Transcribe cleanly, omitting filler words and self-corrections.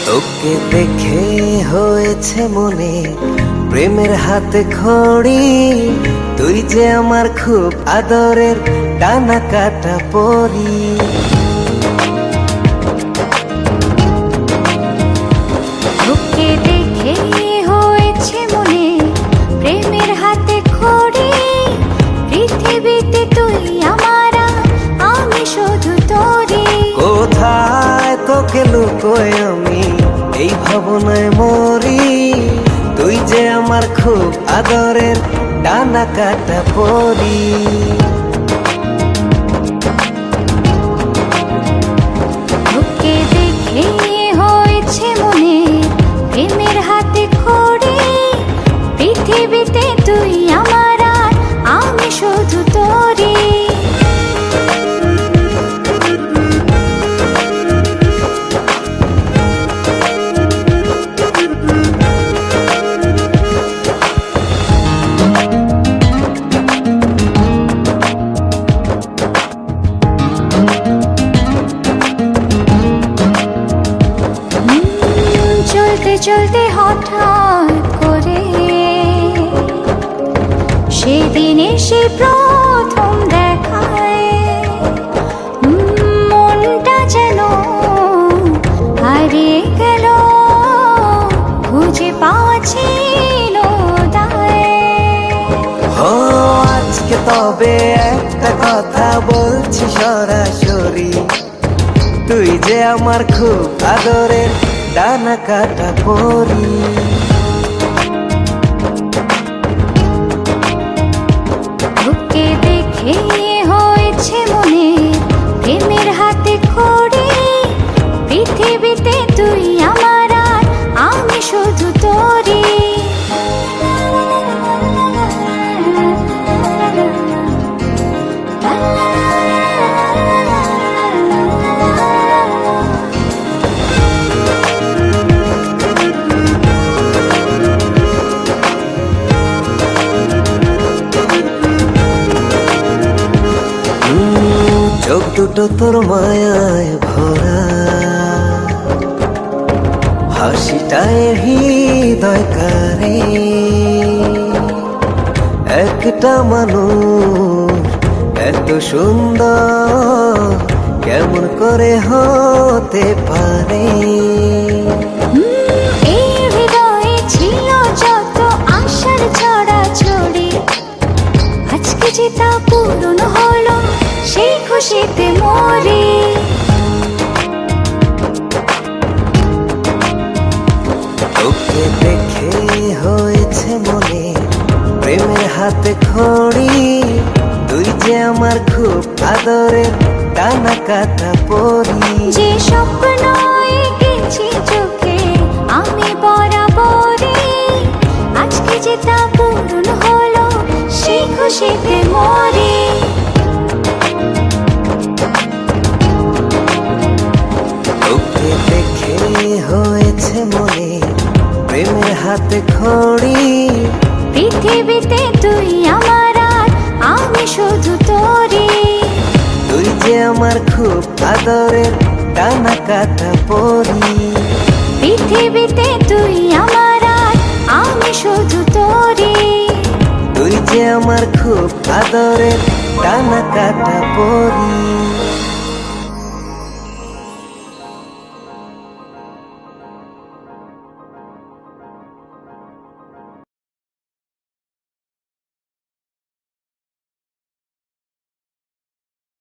তোকে দেখে হয়েছে মনে প্রেমের হাতে খড়ি, তুই যে আমার খুব আদরের ডানা কাটা পরি। তোকে দেখে হয়েছে মনে প্রেমের হাতে খড়ি, পৃথিবীতে তুই আমার, আমি শুধু তোরি। কোথায় তোকে লুকোয় আমি এই ভাবনায় মরি, তুই যে আমার খুব আদরের ডানা কাটা পরি। তোকে দেখে হয়েছে মনে প্রেমের হাতে খড়ি, পৃথিবীতে তুই আমার, আমি শুধু তোরি। চলতে চলতে হঠাৎ করে সেদিন এসে প্রথম দেখায়, মনটা যেন হারিয়ে গেল, খুঁজে পাওয়া ছিল দায়। ও আজকে তবে একটা কথা বলছি সরাসরি, তুই যে আমার খুব আদরের ডানা কাটা পরি। তোকে দেখে হয়েছে মনে প্রেমের হাতে খড়ি, পৃথিবীতে তুই আমার, আমি শুধু তোরি। চোখ দুটো তোর মায়ায় ভরা, হাসিটায় হৃদয় কারে, একটা মানুষ এত সুন্দর কেমন করে হতে পারে। এই হৃদয়ে ছিল যত আশার ছড়াছড়ি, আজকে যে তা পূরণ হলো, সেই খুশিতে মরি। তোকে দেখে হয়েছে মনে প্রেমের হাতে খড়ি, তুই যে আমার খুব আদরের ডানা কাটা পরি। যে স্বপ্ন এঁকেছি চোখে আমি বরাবরই, আজকে যে তা পূরণ হলো, সেই খুশিতে মরি। তোকে দেখে হয়েছে মনে প্রেমের হাতে খড়ি, পৃথিবীতে তুই আমার, আমি শুধু তোরি। তুই যে আমার খুব আদরের ডানা কাটা পরি। পৃথিবীতে তুই আমার, আমি শুধু তোরি। তুই যে আমার খুব আদরের ডানা কাটা পরি।